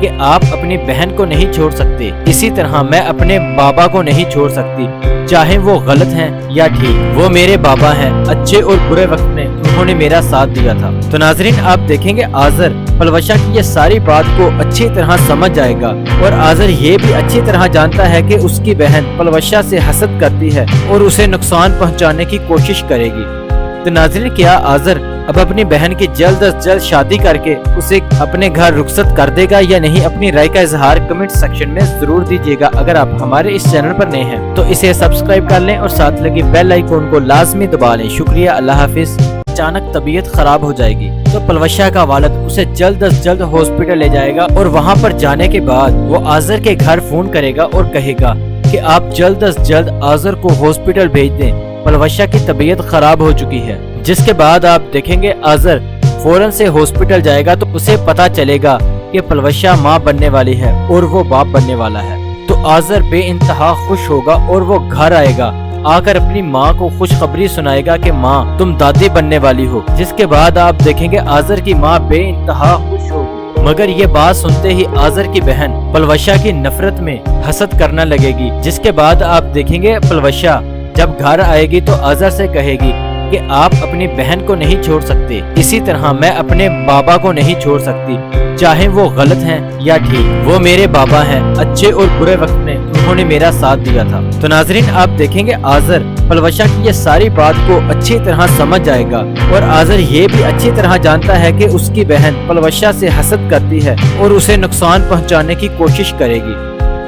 کہ آپ اپنی بہن کو نہیں چھوڑ سکتے، اسی طرح میں اپنے بابا کو نہیں چھوڑ سکتی، چاہے وہ غلط ہیں یا ٹھیک، وہ میرے بابا ہیں، اچھے اور برے وقت میں انہوں نے میرا ساتھ دیا تھا۔ تو ناظرین آپ دیکھیں گے آذر پلوشہ کی یہ ساری بات کو اچھی طرح سمجھ جائے گا، اور آذر یہ بھی اچھی طرح جانتا ہے کہ اس کی بہن پلوشہ سے حسد کرتی ہے اور اسے نقصان پہنچانے کی کوشش کرے گی۔ تو ناظرین کیا آذر اب اپنی بہن کی جلد از جلد شادی کر کے اسے اپنے گھر رخصت کر دے گا یا نہیں؟ اپنی رائے کا اظہار کمنٹ سیکشن میں ضرور دیجیے گا۔ اگر آپ ہمارے اس چینل پر نئے ہیں تو اسے سبسکرائب کر لیں اور ساتھ لگی بیل آئیکن کو لازمی دبا لیں۔ شکریہ، اللہ حافظ۔ اچانک طبیعت خراب ہو جائے گی تو پلوشہ کا والد اسے جلد از جلد ہاسپٹل لے جائے گا، اور وہاں پر جانے کے بعد وہ آذر کے گھر فون کرے گا اور کہے گا کہ آپ جلد از جلد آذر کو ہاسپٹل بھیج دیں، پلوشہ کی طبیعت خراب ہو چکی ہے۔ جس کے بعد آپ دیکھیں گے آذر فوراً سے ہاسپٹل جائے گا تو اسے پتا چلے گا کہ پلوشہ ماں بننے والی ہے اور وہ باپ بننے والا ہے۔ تو آذر بے انتہا خوش ہوگا اور وہ گھر آئے گا، آ کر اپنی ماں کو خوشخبری سنائے گا کہ ماں تم دادی بننے والی ہو۔ جس کے بعد آپ دیکھیں گے آذر کی ماں بے انتہا خوش ہوگی، مگر یہ بات سنتے ہی آذر کی بہن پلوشہ کی نفرت میں حسد کرنا لگے گی۔ جس کے بعد آپ دیکھیں گے پلوشہ جب گھر آئے گی تو آذر سے کہے گی کہ آپ اپنی بہن کو نہیں چھوڑ سکتے، اسی طرح میں اپنے بابا کو نہیں چھوڑ سکتی، چاہے وہ غلط ہیں یا ٹھیک، وہ میرے بابا ہیں، اچھے اور برے وقت میں انہوں نے میرا ساتھ دیا تھا۔ تو ناظرین آپ دیکھیں گے آذر پلوشہ کی یہ ساری بات کو اچھی طرح سمجھ جائے گا، اور آذر یہ بھی اچھی طرح جانتا ہے کہ اس کی بہن پلوشہ سے حسد کرتی ہے اور اسے نقصان پہنچانے کی کوشش کرے گی۔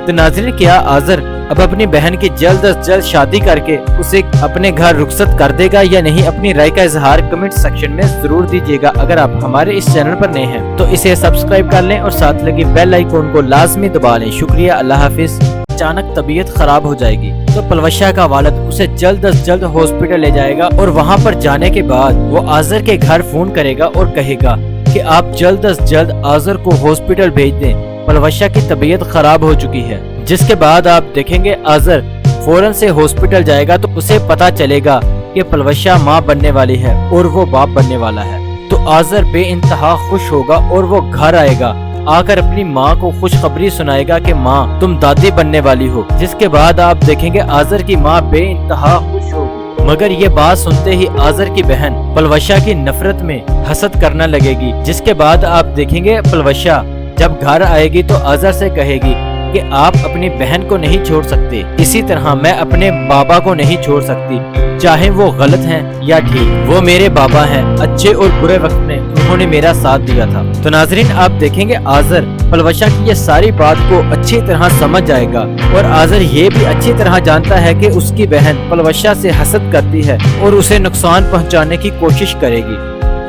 تو ناظرین کیا آذر اب اپنی بہن کی جلد از جلد شادی کر کے اسے اپنے گھر رخصت کر دے گا یا نہیں؟ اپنی رائے کا اظہار کمنٹ سیکشن میں ضرور دیجیے گا۔ اگر آپ ہمارے اس چینل پر نئے ہیں تو اسے سبسکرائب کر لیں اور ساتھ لگی بیل آئیکن کو لازمی دبا لیں۔ شکریہ، اللہ حافظ۔ اچانک طبیعت خراب ہو جائے گی تو پلوشہ کا والد اسے جلد از جلد ہاسپٹل لے جائے گا، اور وہاں پر جانے کے بعد وہ آذر کے گھر فون کرے گا اور کہے گا کہ آپ جلد از جلد آذر کو ہاسپٹل بھیج دیں، پلوشہ کی طبیعت خراب ہو چکی ہے۔ جس کے بعد آپ دیکھیں گے آذر فوراً سے ہاسپٹل جائے گا تو اسے پتا چلے گا کہ پلوشہ ماں بننے والی ہے اور وہ باپ بننے والا ہے۔ تو آذر بے انتہا خوش ہوگا اور وہ گھر آئے گا، آ کر اپنی ماں کو خوشخبری سنائے گا کہ ماں تم دادی بننے والی ہو۔ جس کے بعد آپ دیکھیں گے آذر کی ماں بے انتہا خوش ہوگی، مگر یہ بات سنتے ہی آذر کی بہن پلوشہ کی نفرت میں حسد کرنا لگے گی۔ جس کے بعد آپ دیکھیں گے پلوشہ جب گھر آئے گی تو آذر سے کہے گی کہ آپ اپنی بہن کو نہیں چھوڑ سکتے، اسی طرح میں اپنے بابا کو نہیں چھوڑ سکتی، چاہے وہ غلط ہیں یا ٹھیک، وہ میرے بابا ہیں، اچھے اور برے وقت میں انہوں نے میرا ساتھ دیا تھا۔ تو ناظرین آپ دیکھیں گے آذر پلوشہ کی یہ ساری بات کو اچھی طرح سمجھ جائے گا، اور آذر یہ بھی اچھی طرح جانتا ہے کہ اس کی بہن پلوشہ سے حسد کرتی ہے اور اسے نقصان پہنچانے کی کوشش کرے گی۔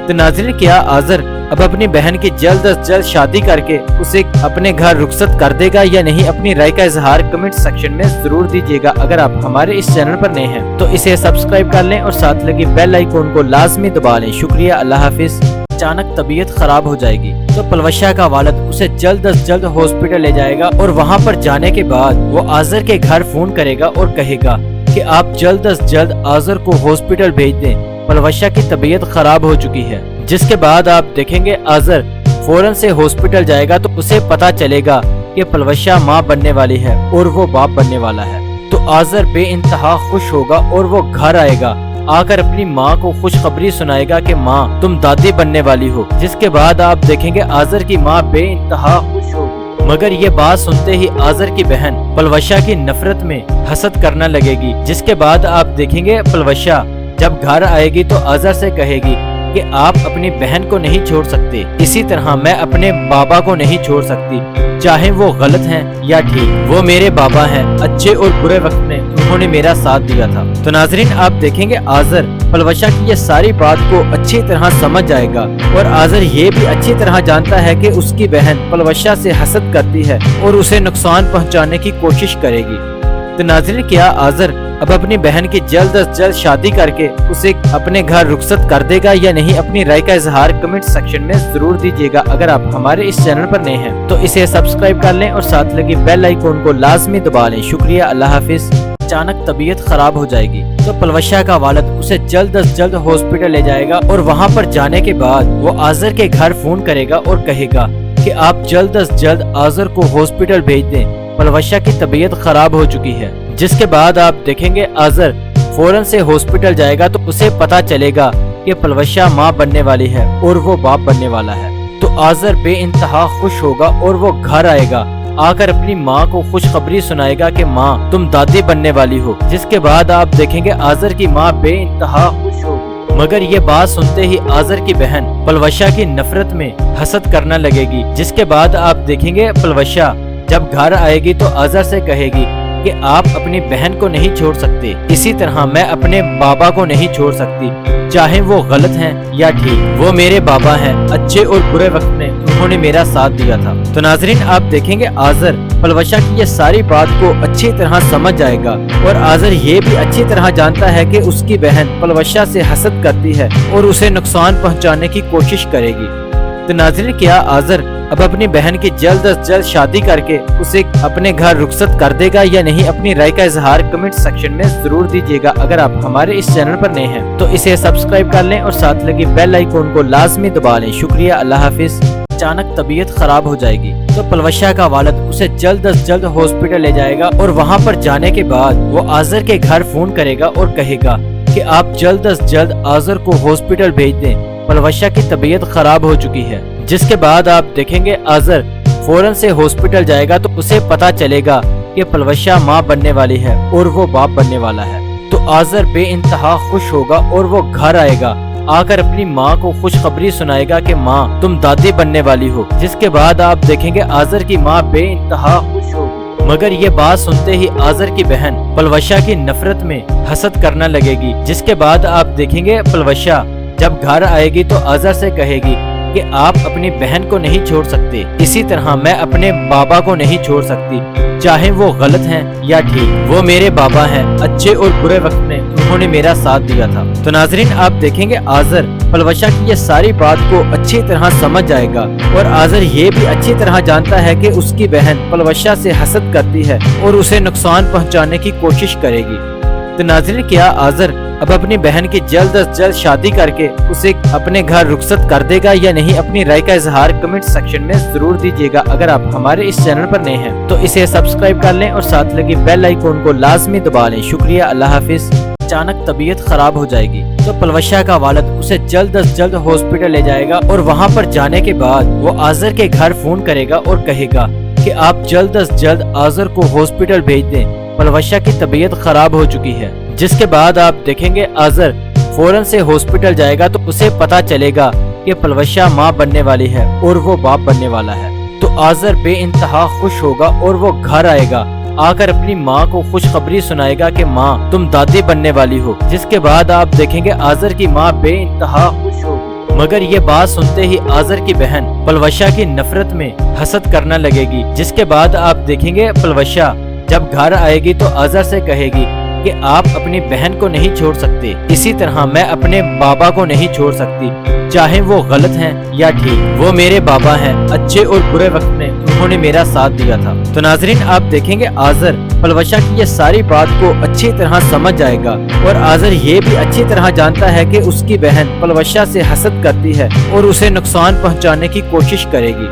تو ناظرین کیا آذر اب اپنی بہن کی جلد از جلد شادی کر کے اسے اپنے گھر رخصت کر دے گا یا نہیں؟ اپنی رائے کا اظہار کمنٹ سیکشن میں ضرور دیجیے گا۔ اگر آپ ہمارے اس چینل پر نئے ہیں تو اسے سبسکرائب کر لیں اور ساتھ لگی بیل آئیکن کو لازمی دبا لیں۔ شکریہ، اللہ حافظ۔ اچانک طبیعت خراب ہو جائے گی تو پلوشہ کا والد اسے جلد از جلد ہاسپٹل لے جائے گا، اور وہاں پر جانے کے بعد وہ آذر کے گھر فون کرے گا اور کہے گا کہ آپ جلد از جلد آذر کو ہاسپٹل بھیج دیں، پلوشہ کی طبیعت خراب ہو چکی ہے۔ جس کے بعد آپ دیکھیں گے آذر فوراً سے ہاسپٹل جائے گا تو اسے پتا چلے گا کہ پلوشہ ماں بننے والی ہے اور وہ باپ بننے والا ہے۔ تو آذر بے انتہا خوش ہوگا اور وہ گھر آئے گا، آ کر اپنی ماں کو خوشخبری سنائے گا کہ ماں تم دادی بننے والی ہو۔ جس کے بعد آپ دیکھیں گے آذر کی ماں بے انتہا خوش ہوگی، مگر یہ بات سنتے ہی آذر کی بہن پلوشہ کی نفرت میں حسد کرنا لگے گی۔ جس کے بعد آپ دیکھیں گے پلوشہ جب گھر آئے گی تو آذر سے کہے گی کہ آپ اپنی بہن کو نہیں چھوڑ سکتے، اسی طرح میں اپنے بابا کو نہیں چھوڑ سکتی، چاہے وہ غلط ہیں یا ٹھیک، وہ میرے بابا ہیں، اچھے اور برے وقت میں انہوں نے میرا ساتھ دیا تھا۔ تو ناظرین آپ دیکھیں گے آذر پلوشہ کی یہ ساری بات کو اچھی طرح سمجھ جائے گا، اور آذر یہ بھی اچھی طرح جانتا ہے کہ اس کی بہن پلوشہ سے حسد کرتی ہے اور اسے نقصان پہنچانے کی کوشش کرے گی۔ تو ناظرین کیا آذر اب اپنی بہن کی جلد از جلد شادی کر کے اسے اپنے گھر رخصت کر دے گا یا نہیں؟ اپنی رائے کا اظہار کمنٹ سیکشن میں ضرور دیجیے گا۔ اگر آپ ہمارے اس چینل پر نئے ہیں تو اسے سبسکرائب کر لیں اور ساتھ لگی بیل آئیکن کو لازمی دبا لیں۔ شکریہ، اللہ حافظ۔ اچانک طبیعت خراب ہو جائے گی تو پلوشہ کا والد اسے جلد از جلد ہاسپٹل لے جائے گا، اور وہاں پر جانے کے بعد وہ آذر کے گھر فون کرے گا اور کہے گا کہ آپ جلد از جلد آذر کو ہاسپٹل بھیج دیں، پلوشہ کی طبیعت خراب ہو چکی ہے۔ جس کے بعد آپ دیکھیں گے آذر فوراً سے ہاسپٹل جائے گا تو اسے پتا چلے گا کہ پلوشہ ماں بننے والی ہے اور وہ باپ بننے والا ہے۔ تو آذر بے انتہا خوش ہوگا اور وہ گھر آئے گا، آ کر اپنی ماں کو خوشخبری سنائے گا کہ ماں تم دادی بننے والی ہو۔ جس کے بعد آپ دیکھیں گے آذر کی ماں بے انتہا خوش ہوگی، مگر یہ بات سنتے ہی آذر کی بہن پلوشہ کی نفرت میں حسد کرنا لگے گی۔ جس کے بعد آپ دیکھیں گے پلوشہ جب گھر آئے گی تو آذر سے کہے گی کہ آپ اپنی بہن کو نہیں چھوڑ سکتے، اسی طرح میں اپنے بابا کو نہیں چھوڑ سکتی، چاہے وہ غلط ہیں یا ٹھیک، وہ میرے بابا ہیں، اچھے اور برے وقت میں انہوں نے میرا ساتھ دیا تھا۔ تو ناظرین آپ دیکھیں گے آذر پلوشہ کی یہ ساری بات کو اچھی طرح سمجھ جائے گا، اور آذر یہ بھی اچھی طرح جانتا ہے کہ اس کی بہن پلوشہ سے حسد کرتی ہے اور اسے نقصان پہنچانے کی کوشش کرے گی۔ تو ناظرین کیا آذر اب اپنی بہن کی جلد از جلد شادی کر کے اسے اپنے گھر رخصت کر دے گا یا نہیں؟ اپنی رائے کا اظہار کمنٹ سیکشن میں ضرور دیجیے گا۔ اگر آپ ہمارے اس چینل پر نئے ہیں تو اسے سبسکرائب کر لیں اور ساتھ لگی بیل آئیکن کو لازمی دبا لیں۔ شکریہ، اللہ حافظ۔ اچانک طبیعت خراب ہو جائے گی تو پلوشہ کا والد اسے جلد از جلد ہاسپٹل لے جائے گا، اور وہاں پر جانے کے بعد وہ آذر کے گھر فون کرے گا اور کہے گا کہ آپ جلد از جلد آذر کو ہاسپٹل بھیج دیں، پلوشہ کی طبیعت خراب ہو چکی ہے۔ جس کے بعد آپ دیکھیں گے آذر فوراً سے ہاسپٹل جائے گا تو اسے پتا چلے گا کہ پلوشہ ماں بننے والی ہے اور وہ باپ بننے والا ہے۔ تو آذر بے انتہا خوش ہوگا اور وہ گھر آئے گا، آ کر اپنی ماں کو خوشخبری سنائے گا کہ ماں تم دادی بننے والی ہو۔ جس کے بعد آپ دیکھیں گے آذر کی ماں بے انتہا خوش ہوگی، مگر یہ بات سنتے ہی آذر کی بہن پلوشہ کی نفرت میں حسد کرنا لگے گی۔ جس کے بعد آپ دیکھیں گے پلوشہ جب گھر آئے گی تو آذر سے کہے گی کہ آپ اپنی بہن کو نہیں چھوڑ سکتے، اسی طرح میں اپنے بابا کو نہیں چھوڑ سکتی، چاہے وہ غلط ہیں یا ٹھیک، وہ میرے بابا ہیں، اچھے اور برے وقت میں انہوں نے میرا ساتھ دیا تھا۔ تو ناظرین آپ دیکھیں گے آذر پلوشہ کی یہ ساری بات کو اچھی طرح سمجھ جائے گا، اور آذر یہ بھی اچھی طرح جانتا ہے کہ اس کی بہن پلوشہ سے حسد کرتی ہے اور اسے نقصان پہنچانے کی کوشش کرے گی۔ تو ناظرین کیا آذر اب اپنی بہن کی جلد از جلد شادی کر کے اسے اپنے گھر رخصت کر دے گا یا نہیں؟ اپنی رائے کا اظہار کمنٹ سیکشن میں ضرور دیجیے گا۔ اگر آپ ہمارے اس چینل پر نئے ہیں تو اسے سبسکرائب کر لیں اور ساتھ لگی بیل آئیکن کو لازمی دبا لیں۔ شکریہ، اللہ حافظ۔ اچانک طبیعت خراب ہو جائے گی تو پلوشہ کا والد اسے جلد از جلد ہاسپٹل لے جائے گا، اور وہاں پر جانے کے بعد وہ آذر کے گھر فون کرے گا اور کہے گا کہ آپ جلد از جلد آذر کو ہاسپٹل بھیج دیں، پلوشہ کی طبیعت خراب ہو چکی ہے۔ جس کے بعد آپ دیکھیں گے آذر فوراً سے ہاسپٹل جائے گا تو اسے پتا چلے گا کہ پلوشہ ماں بننے والی ہے اور وہ باپ بننے والا ہے۔ تو آذر بے انتہا خوش ہوگا اور وہ گھر آئے گا، آ کر اپنی ماں کو خوشخبری سنائے گا کہ ماں تم دادی بننے والی ہو۔ جس کے بعد آپ دیکھیں گے آذر کی ماں بے انتہا خوش ہوگی، مگر یہ بات سنتے ہی آذر کی بہن پلوشہ کی نفرت میں حسد کرنا لگے گی۔ جس کے بعد آپ دیکھیں گے پلوشہ جب گھر آئے گی تو آذر سے کہے گی کہ آپ اپنی بہن کو نہیں چھوڑ سکتے، اسی طرح میں اپنے بابا کو نہیں چھوڑ سکتی، چاہے وہ غلط ہیں یا ٹھیک، وہ میرے بابا ہیں، اچھے اور برے وقت میں انہوں نے میرا ساتھ دیا تھا۔ تو ناظرین آپ دیکھیں گے آذر پلوشہ کی یہ ساری بات کو اچھی طرح سمجھ جائے گا، اور آذر یہ بھی اچھی طرح جانتا ہے کہ اس کی بہن پلوشہ سے حسد کرتی ہے اور اسے نقصان پہنچانے کی کوشش کرے گی۔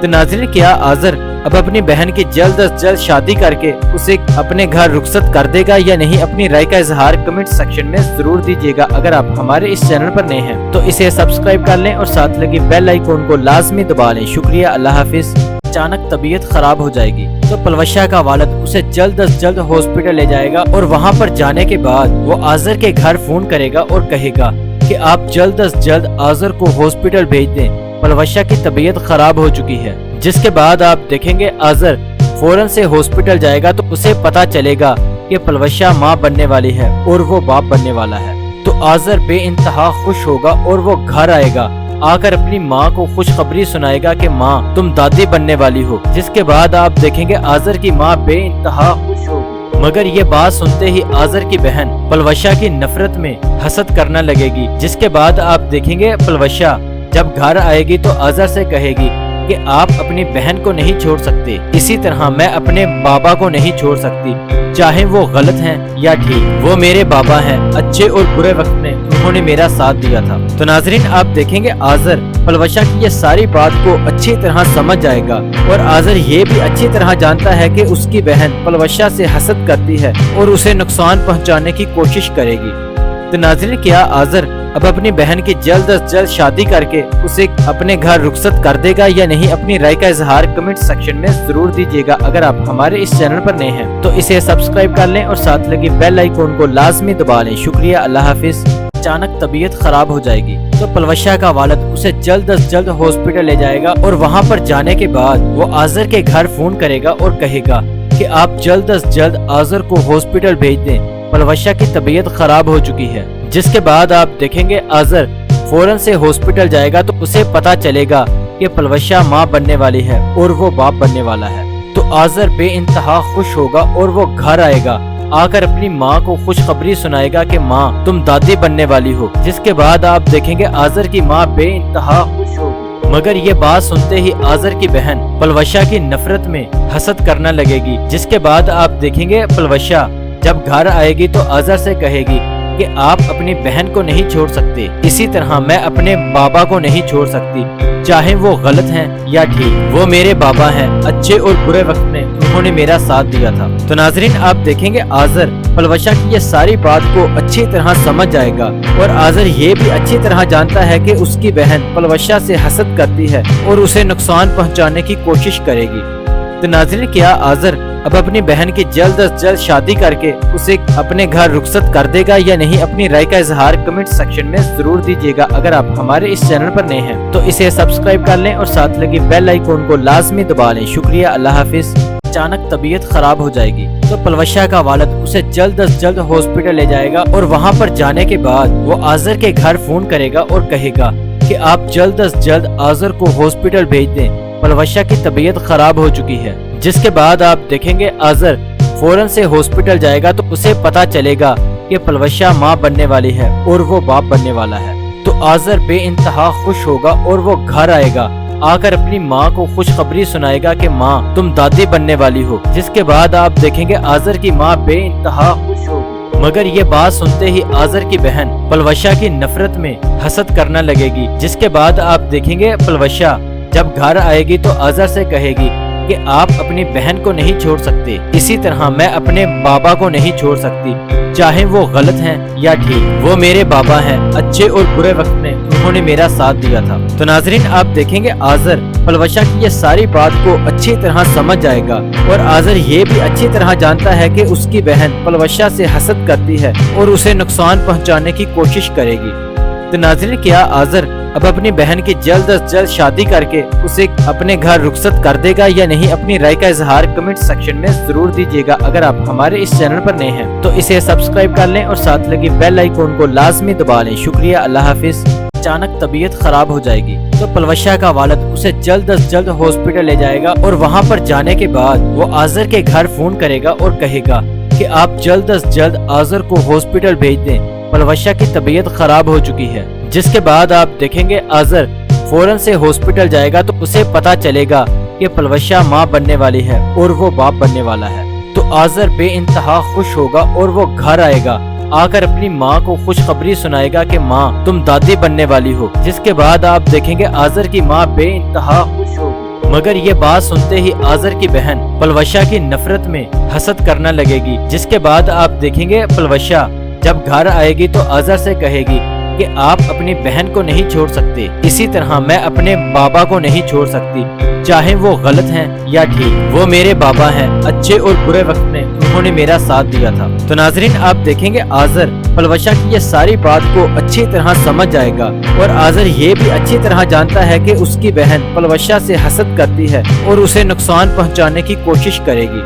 تو ناظرین کیا آذر اب اپنی بہن کی جلد از جلد شادی کر کے اسے اپنے گھر رخصت کر دے گا یا نہیں؟ اپنی رائے کا اظہار کمنٹ سیکشن میں ضرور دیجیے گا۔ اگر آپ ہمارے اس چینل پر نئے ہیں تو اسے سبسکرائب کر لیں اور ساتھ لگی بیل آئیکن کو لازمی دبا لیں۔ شکریہ، اللہ حافظ۔ اچانک طبیعت خراب ہو جائے گی تو پلوشہ کا والد اسے جلد از جلد ہاسپٹل لے جائے گا، اور وہاں پر جانے کے بعد وہ آذر کے گھر فون کرے گا اور کہے گا کہ آپ جلد از جلد آذر کو ہاسپٹل بھیج دیں، پلوشہ کی طبیعت خراب ہو چکی ہے۔ جس کے بعد آپ دیکھیں گے آذر فوراً سے ہاسپٹل جائے گا تو اسے پتا چلے گا کہ پلوشہ ماں بننے والی ہے اور وہ باپ بننے والا ہے۔ تو آذر بے انتہا خوش ہوگا اور وہ گھر آئے گا، آ کر اپنی ماں کو خوشخبری سنائے گا کہ ماں تم دادی بننے والی ہو۔ جس کے بعد آپ دیکھیں گے آذر کی ماں بے انتہا خوش ہوگی، مگر یہ بات سنتے ہی آذر کی بہن پلوشہ کی نفرت میں حسد کرنا لگے گی۔ جس کے بعد آپ دیکھیں گے پلوشہ جب گھر آئے گی تو آذر سے کہے گی کہ آپ اپنی بہن کو نہیں چھوڑ سکتے، اسی طرح میں اپنے بابا کو نہیں چھوڑ سکتی، چاہے وہ غلط ہیں یا ٹھیک، وہ میرے بابا ہیں، اچھے اور برے وقت میں انہوں نے میرا ساتھ دیا تھا۔ تو ناظرین آپ دیکھیں گے آذر پلوشہ کی یہ ساری بات کو اچھی طرح سمجھ جائے گا، اور آذر یہ بھی اچھی طرح جانتا ہے کہ اس کی بہن پلوشہ سے حسد کرتی ہے اور اسے نقصان پہنچانے کی کوشش کرے گی۔ تو ناظرین کیا آذر اب اپنی بہن کی جلد از جلد شادی کر کے اسے اپنے گھر رخصت کر دے گا یا نہیں؟ اپنی رائے کا اظہار کمنٹ سیکشن میں ضرور دیجیے گا۔ اگر آپ ہمارے اس چینل پر نئے ہیں تو اسے سبسکرائب کر لیں اور ساتھ لگی بیل آئیکن کو لازمی دبا لیں۔ شکریہ، اللہ حافظ۔ اچانک طبیعت خراب ہو جائے گی تو پلوشہ کا والد اسے جلد از جلد ہاسپٹل لے جائے گا، اور وہاں پر جانے کے بعد وہ آذر کے گھر فون کرے گا اور کہے گا کہ آپ جلد از جلد آذر کو ہاسپٹل بھیج دیں، پلوشہ کی طبیعت خراب ہو چکی ہے۔ جس کے بعد آپ دیکھیں گے آذر فوراً سے ہاسپٹل جائے گا تو اسے پتا چلے گا کہ پلوشہ ماں بننے والی ہے اور وہ باپ بننے والا ہے۔ تو آذر بے انتہا خوش ہوگا اور وہ گھر آئے گا، آ کر اپنی ماں کو خوشخبری سنائے گا کہ ماں تم دادی بننے والی ہو۔ جس کے بعد آپ دیکھیں گے آذر کی ماں بے انتہا خوش ہوگی، مگر یہ بات سنتے ہی آذر کی بہن پلوشہ کی نفرت میں حسد کرنا لگے گی۔ جس کے بعد آپ دیکھیں گے پلوشہ جب گھر آئے گی تو آذر سے کہے گی کہ آپ اپنی بہن کو نہیں چھوڑ سکتے، اسی طرح میں اپنے بابا کو نہیں چھوڑ سکتی، چاہے وہ غلط ہیں یا ٹھیک، وہ میرے بابا ہیں، اچھے اور برے وقت میں انہوں نے میرا ساتھ دیا تھا۔ تو ناظرین آپ دیکھیں گے آذر پلوشہ کی یہ ساری بات کو اچھی طرح سمجھ جائے گا، اور آذر یہ بھی اچھی طرح جانتا ہے کہ اس کی بہن پلوشہ سے حسد کرتی ہے اور اسے نقصان پہنچانے کی کوشش کرے گی۔ تو ناظرین کیا آذر اب اپنی بہن کی جلد از جلد شادی کر کے اسے اپنے گھر رخصت کر دے گا یا نہیں؟ اپنی رائے کا اظہار کمنٹ سیکشن میں ضرور دیجیے گا۔ اگر آپ ہمارے اس چینل پر نئے ہیں تو اسے سبسکرائب کر لیں اور ساتھ لگی بیل آئیکن کو لازمی دبا لیں۔ شکریہ، اللہ حافظ۔ اچانک طبیعت خراب ہو جائے گی تو پلوشہ کا والد اسے جلد از جلد ہاسپٹل لے جائے گا، اور وہاں پر جانے کے بعد وہ آذر کے گھر فون کرے گا اور کہے گا کہ آپ جلد از جلد آذر کو ہاسپٹل بھیج دیں، پلوشہ کی طبیعت خراب ہو چکی ہے۔ جس کے بعد آپ دیکھیں گے آذر فوراً سے ہاسپٹل جائے گا تو اسے پتا چلے گا کہ پلوشہ ماں بننے والی ہے اور وہ باپ بننے والا ہے۔ تو آذر بے انتہا خوش ہوگا اور وہ گھر آئے گا، آ کر اپنی ماں کو خوشخبری سنائے گا کہ ماں تم دادی بننے والی ہو۔ جس کے بعد آپ دیکھیں گے آذر کی ماں بے انتہا خوش ہوگی، مگر یہ بات سنتے ہی آذر کی بہن پلوشہ کی نفرت میں حسد کرنا لگے گی۔ جس کے بعد آپ دیکھیں گے پلوشہ جب گھر آئے گی تو آذر سے کہے گی کہ آپ اپنی بہن کو نہیں چھوڑ سکتے، اسی طرح میں اپنے بابا کو نہیں چھوڑ سکتی، چاہے وہ غلط ہیں یا ٹھیک، وہ میرے بابا ہیں، اچھے اور برے وقت میں انہوں نے میرا ساتھ دیا تھا۔ تو ناظرین آپ دیکھیں گے آذر پلوشہ کی یہ ساری بات کو اچھی طرح سمجھ جائے گا، اور آذر یہ بھی اچھی طرح جانتا ہے کہ اس کی بہن پلوشہ سے حسد کرتی ہے اور اسے نقصان پہنچانے کی کوشش کرے گی۔ تو ناظرین کیا آذر اب اپنی بہن کی جلد از جلد شادی کر کے اسے اپنے گھر رخصت کر دے گا یا نہیں؟ اپنی رائے کا اظہار کمنٹ سیکشن میں ضرور دیجیے گا۔ اگر آپ ہمارے اس چینل پر نئے ہیں تو اسے سبسکرائب کر لیں اور ساتھ لگی بیل آئیکن کو لازمی دبا لیں۔ شکریہ، اللہ حافظ۔ اچانک طبیعت خراب ہو جائے گی تو پلوشہ کا والد اسے جلد از جلد ہاسپٹل لے جائے گا، اور وہاں پر جانے کے بعد وہ آذر کے گھر فون کرے گا اور کہے گا کہ آپ جلد از جلد آذر کو ہاسپٹل بھیج دیں، پلوشہ کی طبیعت خراب ہو چکی ہے۔ جس کے بعد آپ دیکھیں گے آذر فوراً سے ہاسپٹل جائے گا تو اسے پتا چلے گا کہ پلوشہ ماں بننے والی ہے اور وہ باپ بننے والا ہے۔ تو آذر بے انتہا خوش ہوگا اور وہ گھر آئے گا، آ کر اپنی ماں کو خوشخبری سنائے گا کہ ماں تم دادی بننے والی ہو۔ جس کے بعد آپ دیکھیں گے آذر کی ماں بے انتہا خوش ہوگی، مگر یہ بات سنتے ہی آذر کی بہن پلوشہ کی نفرت میں حسد کرنا لگے گی۔ جس کے بعد آپ دیکھیں گے پلوشہ جب گھر آئے گی تو آذر سے کہے گی کہ آپ اپنی بہن کو نہیں چھوڑ سکتے، اسی طرح میں اپنے بابا کو نہیں چھوڑ سکتی، چاہے وہ غلط ہیں یا ٹھیک، وہ میرے بابا ہیں، اچھے اور برے وقت میں انہوں نے میرا ساتھ دیا تھا۔ تو ناظرین آپ دیکھیں گے آذر پلوشہ کی یہ ساری بات کو اچھی طرح سمجھ جائے گا، اور آذر یہ بھی اچھی طرح جانتا ہے کہ اس کی بہن پلوشہ سے حسد کرتی ہے اور اسے نقصان پہنچانے کی کوشش کرے گی۔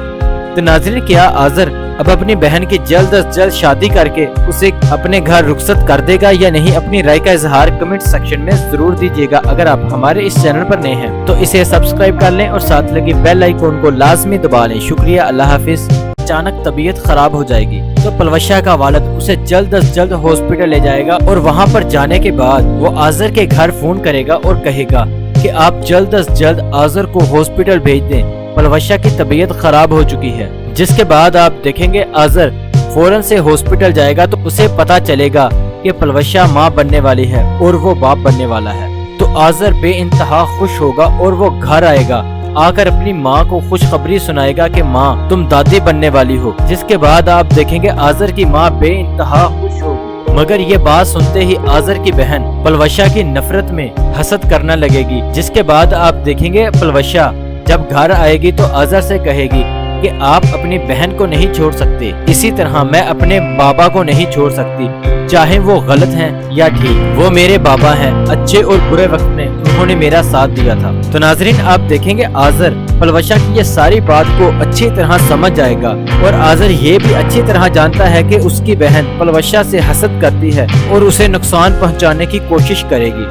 تو ناظرین کیا آذر اب اپنی بہن کی جلد از جلد شادی کر کے اسے اپنے گھر رخصت کر دے گا یا نہیں؟ اپنی رائے کا اظہار کمنٹ سیکشن میں ضرور دیجیے گا۔ اگر آپ ہمارے اس چینل پر نئے ہیں تو اسے سبسکرائب کر لیں اور ساتھ لگی بیل آئیکن کو لازمی دبا لیں۔ شکریہ، اللہ حافظ۔ اچانک طبیعت خراب ہو جائے گی تو پلوشہ کا والد اسے جلد از جلد ہاسپٹل لے جائے گا، اور وہاں پر جانے کے بعد وہ آذر کے گھر فون کرے گا اور کہے گا کہ آپ جلد از جلد آذر کو ہاسپٹل بھیج دیں، پلوشہ کی طبیعت خراب ہو چکی ہے۔ جس کے بعد آپ دیکھیں گے آذر فوراً سے ہاسپٹل جائے گا تو اسے پتا چلے گا کہ پلوشہ ماں بننے والی ہے اور وہ باپ بننے والا ہے۔ تو آذر بے انتہا خوش ہوگا اور وہ گھر آئے گا، آ کر اپنی ماں کو خوشخبری سنائے گا کہ ماں تم دادی بننے والی ہو۔ جس کے بعد آپ دیکھیں گے آذر کی ماں بے انتہا خوش ہوگی، مگر یہ بات سنتے ہی آذر کی بہن پلوشہ کی نفرت میں حسد کرنا لگے گی۔ جس کے بعد آپ دیکھیں گے پلوشہ جب گھر آئے گی تو آذر سے کہے گی کہ آپ اپنی بہن کو نہیں چھوڑ سکتے، اسی طرح میں اپنے بابا کو نہیں چھوڑ سکتی، چاہے وہ غلط ہیں یا ٹھیک، وہ میرے بابا ہیں، اچھے اور برے وقت میں انہوں نے میرا ساتھ دیا تھا۔ تو ناظرین آپ دیکھیں گے آذر پلوشہ کی یہ ساری بات کو اچھی طرح سمجھ جائے گا، اور آذر یہ بھی اچھی طرح جانتا ہے کہ اس کی بہن پلوشہ سے حسد کرتی ہے اور اسے نقصان پہنچانے کی کوشش کرے گی۔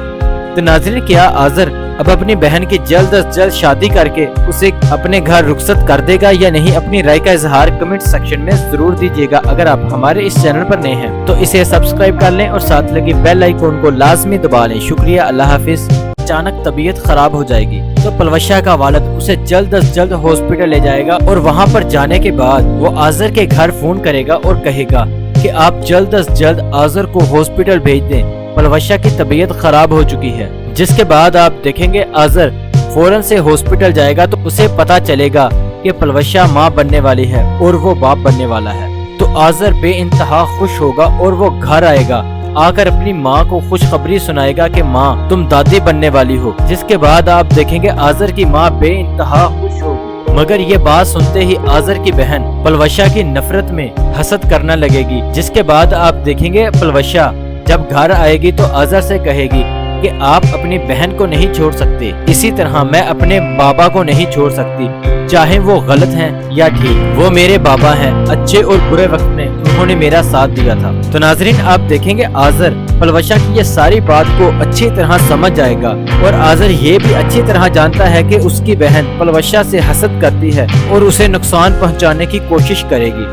تو ناظرین کیا آذر اب اپنی بہن کی جلد از جلد شادی کر کے اسے اپنے گھر رخصت کر دے گا یا نہیں؟ اپنی رائے کا اظہار کمنٹ سیکشن میں ضرور دیجیے گا۔ اگر آپ ہمارے اس چینل پر نئے ہیں تو اسے سبسکرائب کر لیں اور ساتھ لگی بیل آئیکن کو لازمی دبا لیں۔ شکریہ، اللہ حافظ۔ اچانک طبیعت خراب ہو جائے گی تو پلوشہ کا والد اسے جلد از جلد ہاسپٹل لے جائے گا، اور وہاں پر جانے کے بعد وہ آذر کے گھر فون کرے گا اور کہے گا کہ آپ جلد از جلد آذر کو ہاسپٹل بھیج دیں، پلوشہ کی طبیعت خراب ہو چکی ہے۔ جس کے بعد آپ دیکھیں گے آذر فوراً سے ہاسپٹل جائے گا تو اسے پتا چلے گا کہ پلوشہ ماں بننے والی ہے اور وہ باپ بننے والا ہے۔ تو آذر بے انتہا خوش ہوگا اور وہ گھر آئے گا، آ کر اپنی ماں کو خوشخبری سنائے گا کہ ماں تم دادی بننے والی ہو۔ جس کے بعد آپ دیکھیں گے آذر کی ماں بے انتہا خوش ہوگی، مگر یہ بات سنتے ہی آذر کی بہن پلوشہ کی نفرت میں حسد کرنا لگے گی۔ جس کے بعد آپ دیکھیں گے پلوشہ جب گھر آئے گی تو آذر سے کہے گی کہ آپ اپنی بہن کو نہیں چھوڑ سکتے، اسی طرح میں اپنے بابا کو نہیں چھوڑ سکتی، چاہے وہ غلط ہیں یا ٹھیک، وہ میرے بابا ہیں، اچھے اور برے وقت میں انہوں نے میرا ساتھ دیا تھا۔ تو ناظرین آپ دیکھیں گے آذر پلوشہ کی یہ ساری بات کو اچھی طرح سمجھ جائے گا، اور آذر یہ بھی اچھی طرح جانتا ہے کہ اس کی بہن پلوشہ سے حسد کرتی ہے اور اسے نقصان پہنچانے کی کوشش کرے گی۔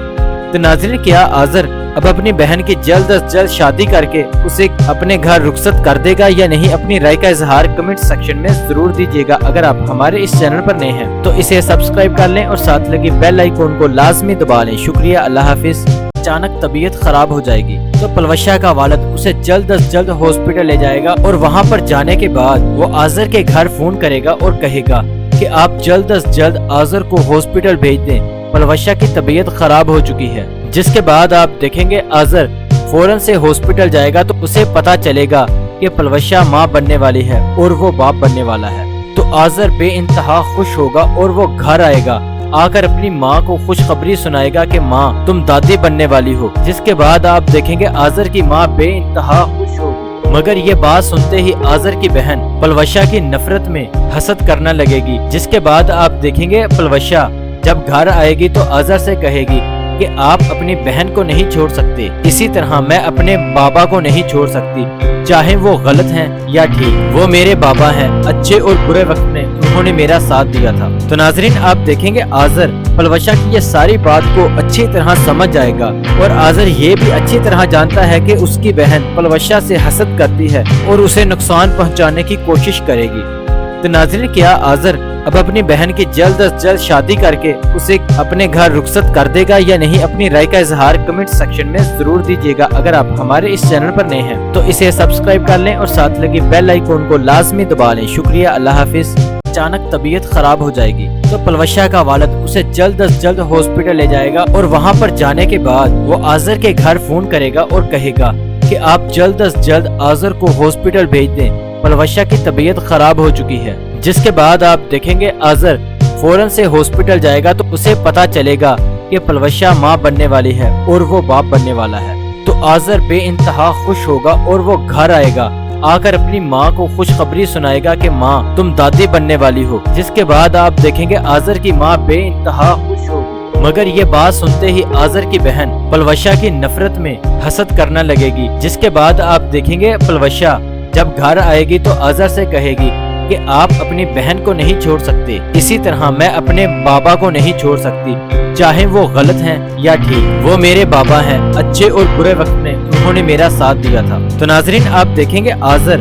تو ناظرین کیا آذر اب اپنی بہن کی جلد از جلد شادی کر کے اسے اپنے گھر رخصت کر دے گا یا نہیں؟ اپنی رائے کا اظہار کمنٹ سیکشن میں ضرور دیجیے گا۔ اگر آپ ہمارے اس چینل پر نئے ہیں تو اسے سبسکرائب کر لیں اور ساتھ لگی بیل آئیکن کو لازمی دبا لیں۔ شکریہ، اللہ حافظ۔ اچانک طبیعت خراب ہو جائے گی تو پلوشہ کا والد اسے جلد از جلد ہاسپٹل لے جائے گا، اور وہاں پر جانے کے بعد وہ آذر کے گھر فون کرے گا اور کہے گا کہ آپ جلد از جلد آذر کو ہاسپٹل بھیج دیں، پلوشہ کی طبیعت خراب ہو چکی ہے۔ جس کے بعد آپ دیکھیں گے آذر فوراً سے ہاسپٹل جائے گا تو اسے پتا چلے گا کہ پلوشہ ماں بننے والی ہے اور وہ باپ بننے والا ہے۔ تو آذر بے انتہا خوش ہوگا اور وہ گھر آئے گا، آ کر اپنی ماں کو خوشخبری سنائے گا کہ ماں تم دادی بننے والی ہو۔ جس کے بعد آپ دیکھیں گے آذر کی ماں بے انتہا خوش ہوگی، مگر یہ بات سنتے ہی آذر کی بہن پلوشہ کی نفرت میں حسد کرنا لگے گی۔ جس کے بعد آپ دیکھیں گے پلوشہ جب گھر آئے گی تو آذر سے کہے گی کہ آپ اپنی بہن کو نہیں چھوڑ سکتے، اسی طرح میں اپنے بابا کو نہیں چھوڑ سکتی، چاہے وہ غلط ہیں یا ٹھیک، وہ میرے بابا ہیں، اچھے اور برے وقت میں انہوں نے میرا ساتھ دیا تھا۔ تو ناظرین آپ دیکھیں گے آذر پلوشہ کی یہ ساری بات کو اچھی طرح سمجھ جائے گا، اور آذر یہ بھی اچھی طرح جانتا ہے کہ اس کی بہن پلوشہ سے حسد کرتی ہے اور اسے نقصان پہنچانے کی کوشش کرے گی۔ تو ناظرین کیا آذر اب اپنی بہن کی جلد از جلد شادی کر کے اسے اپنے گھر رخصت کر دے گا یا نہیں؟ اپنی رائے کا اظہار کمنٹ سیکشن میں ضرور دیجیے گا۔ اگر آپ ہمارے اس چینل پر نئے ہیں تو اسے سبسکرائب کر لیں اور ساتھ لگی بیل آئیکن کو لازمی دبا لیں۔ شکریہ، اللہ حافظ۔ اچانک طبیعت خراب ہو جائے گی تو پلوشہ کا والد اسے جلد از جلد ہاسپٹل لے جائے گا، اور وہاں پر جانے کے بعد وہ آذر کے گھر فون کرے گا اور کہے گا کہ آپ جلد از جلد آذر کو ہاسپٹل بھیج دیں، پلوشہ کی طبیعت خراب ہو چکی ہے۔ جس کے بعد آپ دیکھیں گے آذر فوراً سے ہاسپٹل جائے گا تو اسے پتا چلے گا کہ پلوشہ ماں بننے والی ہے اور وہ باپ بننے والا ہے۔ تو آذر بے انتہا خوش ہوگا اور وہ گھر آئے گا، آ کر اپنی ماں کو خوشخبری سنائے گا کہ ماں تم دادی بننے والی ہو۔ جس کے بعد آپ دیکھیں گے آذر کی ماں بے انتہا خوش ہوگی، مگر یہ بات سنتے ہی آذر کی بہن پلوشہ کی نفرت میں حسد کرنا لگے گی۔ جس کے بعد آپ دیکھیں گے پلوشہ جب گھر آئے گی تو آذر سے کہے گی کہ آپ اپنی بہن کو نہیں چھوڑ سکتے، اسی طرح میں اپنے بابا کو نہیں چھوڑ سکتی، چاہے وہ غلط ہیں یا ٹھیک، وہ میرے بابا ہیں، اچھے اور برے وقت میں انہوں نے میرا ساتھ دیا تھا۔ تو ناظرین آپ دیکھیں گے آذر